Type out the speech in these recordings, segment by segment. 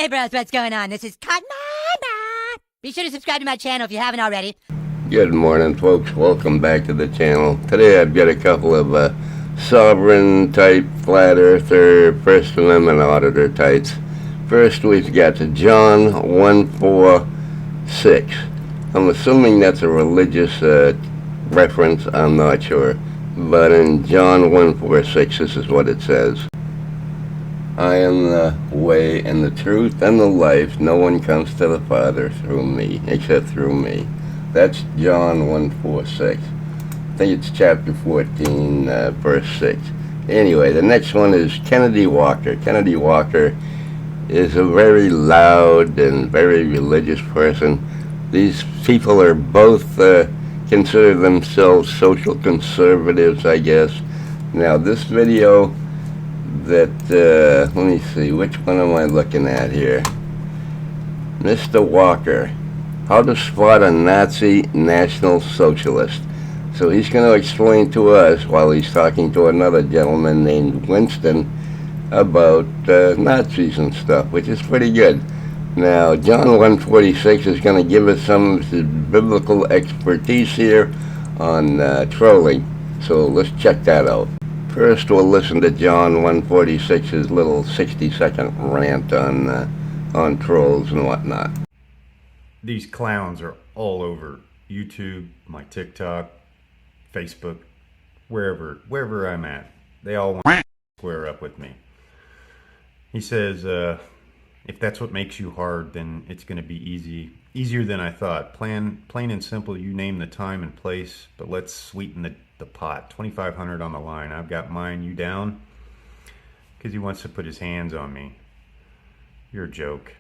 Hey bros, what's going on? This is Cotton Eye. Be sure to subscribe to my channel if you haven't already. Good morning, folks. Welcome back to the channel. Today I've got a couple of sovereign type, flat earther, First Amendment auditor types. First we've got John 146. I'm assuming that's a religious reference. I'm not sure. But in John 146, this is what it says. I am the way and the truth and the life. No one comes to the Father through me, except through me. That's John 146. I think it's chapter 14, verse 6. Anyway, the next one is Kennedy Walker. Kennedy Walker is a very loud and very religious person. These people are both consider themselves social conservatives, I guess. Now, this video that, let me see, which one am I looking at here? Mr. Walker, how to spot a Nazi National Socialist. So he's going to explain to us, while he's talking to another gentleman named Winston, about Nazis and stuff, which is pretty good. Now, John 146 is going to give us some of his biblical expertise here on trolling. So let's check that out. First, we'll listen to John 146's little 60-second rant on trolls and whatnot. These clowns are all over YouTube, my TikTok, Facebook, wherever I'm at. They all want to square up with me. He says, if that's what makes you hard, then it's going to be easier than I thought. Plain and simple, you name the time and place, but let's sweeten the pot. 2,500 on the line. I've got mine. You down? Because he wants to put his hands on me. You're a joke.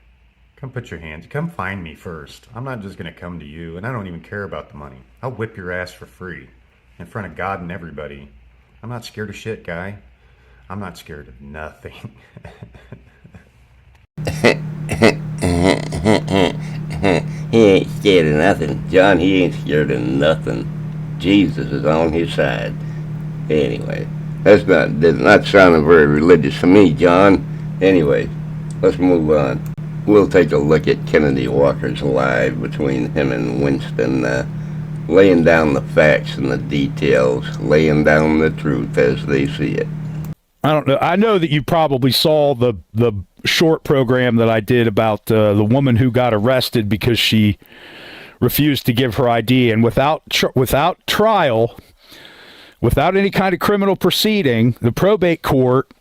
Come put your hands. Come find me first. I'm not just going to come to you, and I don't even care about the money. I'll whip your ass for free in front of God and everybody. I'm not scared of shit, guy. I'm not scared of nothing. He ain't scared of nothing. John, he ain't scared of nothing. Jesus is on his side. Anyway, that's not sounding very religious to me, John. Anyway, let's move on. We'll take a look at Kennedy Walker's live between him and Winston, laying down the facts and the details, laying down the truth as they see it. I don't know. I know that you probably saw the short program that I did about the woman who got arrested because she refused to give her ID, and without trial, without any kind of criminal proceeding, the probate court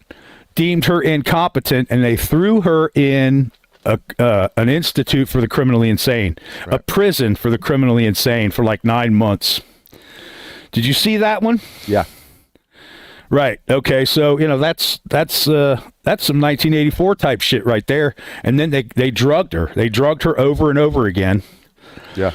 deemed her incompetent, and they threw her in an institute for the criminally insane, right. A prison for the criminally insane for like 9 months. Did you see that one? Yeah. Right. Okay. So, that's some 1984 type shit right there. And then they drugged her. They drugged her over and over again. Yeah.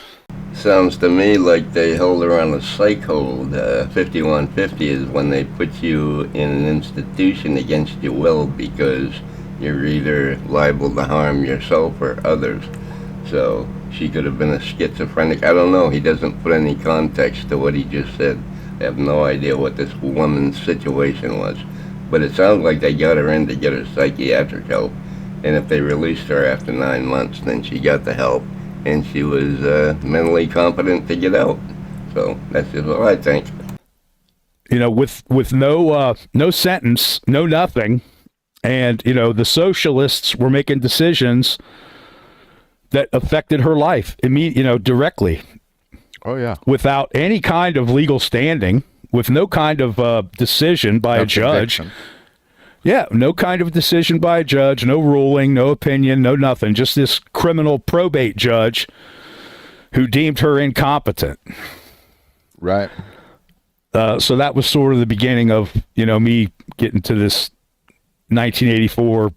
Sounds to me like they held her on a psych hold. 5150 is when they put you in an institution against your will because you're either liable to harm yourself or others. So she could have been a schizophrenic. I don't know. He doesn't put any context to what he just said. I have no idea what this woman's situation was. But it sounds like they got her in to get her psychiatric help. And if they released her after 9 months, then she got the help. And she was mentally competent to get out. So that's just what I think. With no sentence, no nothing, and the socialists were making decisions that affected her life directly. Oh yeah. Without any kind of legal standing, with no kind of decision by a judge. Conviction. Yeah, no kind of decision by a judge, no ruling, no opinion, no nothing. Just this criminal probate judge who deemed her incompetent. Right. So that was sort of the beginning of, me getting to this 1984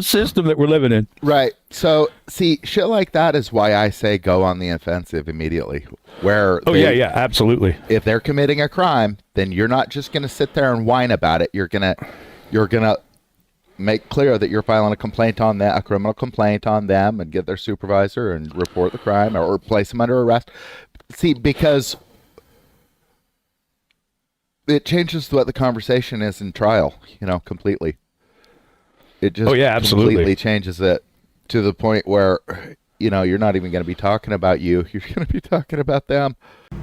system that we're living in. Right. So, see, shit like that is why I say go on the offensive immediately. Yeah, absolutely. If they're committing a crime, then you're not just going to sit there and whine about it. You're gonna make clear that you're filing a criminal complaint on them, and get their supervisor and report the crime or place them under arrest. See, because it changes what the conversation is in trial, completely. It just completely changes it to the point where, you're not even going to be talking about you. You're going to be talking about them.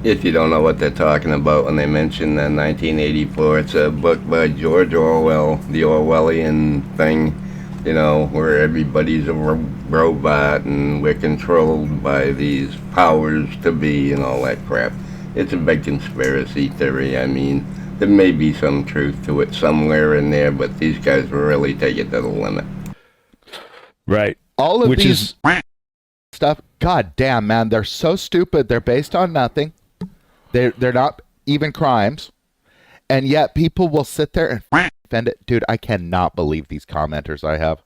If you don't know what they're talking about when they mention 1984, it's a book by George Orwell, the Orwellian thing, where everybody's a robot and we're controlled by these powers to be and all that crap. It's a big conspiracy theory. I mean, there may be some truth to it somewhere in there, but these guys really take it to the limit. Right. All of these stuff, god damn, man, they're so stupid. They're based on nothing. They're not even crimes. And yet people will sit there and defend it. Dude, I cannot believe these commenters I have.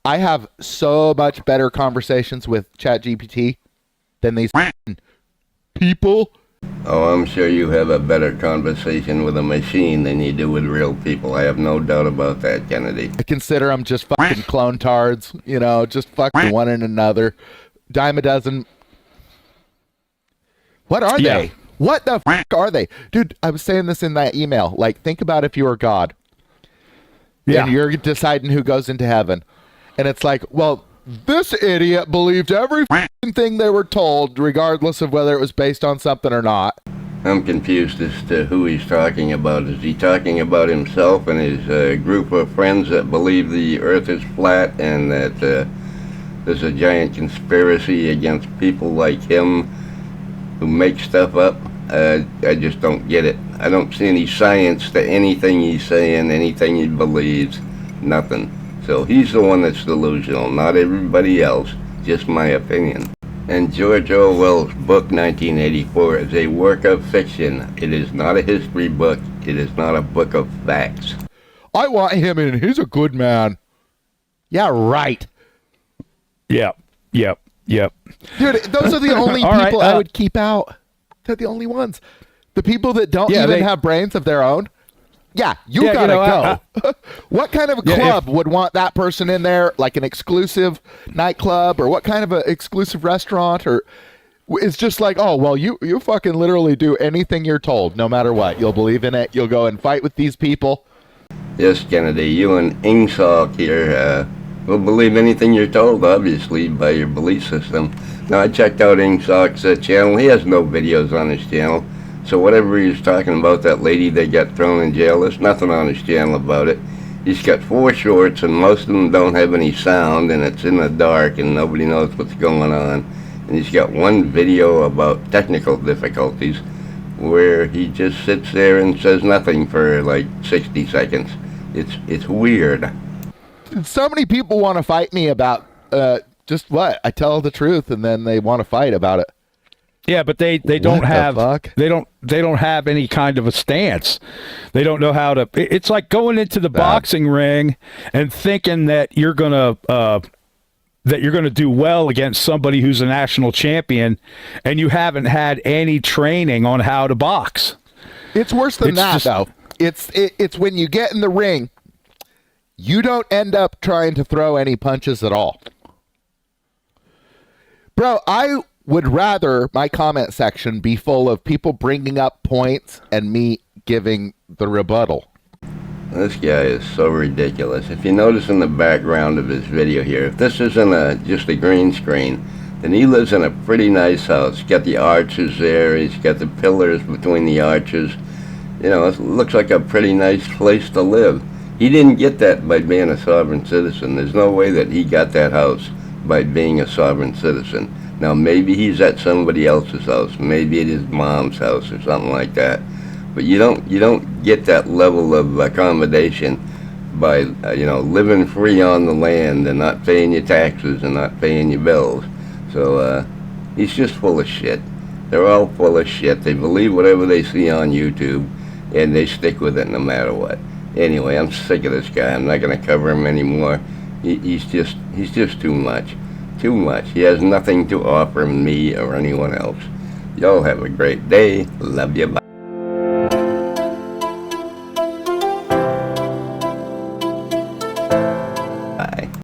I have so much better conversations with ChatGPT than these people. Oh, I'm sure you have a better conversation with a machine than you do with real people. I have no doubt about that, Kennedy. I consider them just fucking clone tards, just fucking one and another. Dime a dozen. What are they? What the fuck are they? Dude, I was saying this in that email. Like, think about if you were God. Yeah. And you're deciding who goes into heaven. And it's like, well, this idiot believed every thing they were told, regardless of whether it was based on something or not. I'm confused as to who he's talking about. Is he talking about himself and his group of friends that believe the earth is flat and that there's a giant conspiracy against people like him who make stuff up? I just don't get it. I don't see any science to anything he's saying, anything he believes, nothing. So he's the one that's delusional, not everybody else, just my opinion. And George Orwell's book 1984 is a work of fiction. It is not a history book. It is not a book of facts. I want him in. He's a good man. Yeah, right. Yep. Dude, those are the only people I would keep out. They're the only ones. The people that don't even have brains of their own. Yeah, you gotta go. What kind of a club would want that person in there? Like an exclusive nightclub, or what kind of an exclusive restaurant? Or it's just like, oh, well, you fucking literally do anything you're told, no matter what. You'll believe in it. You'll go and fight with these people. Yes, Kennedy, you and Ingsock here will believe anything you're told, obviously, by your belief system. Now, I checked out Ingsock's channel. He has no videos on his channel. So whatever he's talking about, that lady that got thrown in jail, there's nothing on his channel about it. He's got 4 shorts, and most of them don't have any sound, and it's in the dark, and nobody knows what's going on. And he's got one video about technical difficulties, where he just sits there and says nothing for like 60 seconds. It's weird. So many people want to fight me about just what? I tell the truth, and then they want to fight about it. Yeah, but they don't have they don't have any kind of a stance. They don't know how to. It's like going into the boxing ring and thinking that you're gonna do well against somebody who's a national champion, and you haven't had any training on how to box. It's worse than that, though. It's when you get in the ring, you don't end up trying to throw any punches at all. Bro, I would rather my comment section be full of people bringing up points and me giving the rebuttal. This guy is so ridiculous. If you notice in the background of his video here, if this isn't just a green screen, then he lives in a pretty nice house. He's got the arches there. He's got the pillars between the arches. It looks like a pretty nice place to live. He didn't get that by being a sovereign citizen. There's no way that he got that house by being a sovereign citizen. Now, maybe he's at somebody else's house, maybe at his mom's house or something like that. But you don't get that level of accommodation by living free on the land and not paying your taxes and not paying your bills. So he's just full of shit. They're all full of shit. They believe whatever they see on YouTube, and they stick with it no matter what. Anyway, I'm sick of this guy. I'm not going to cover him anymore. He's just too much. Too much. He has nothing to offer me or anyone else. Y'all have a great day. Love you. Bye.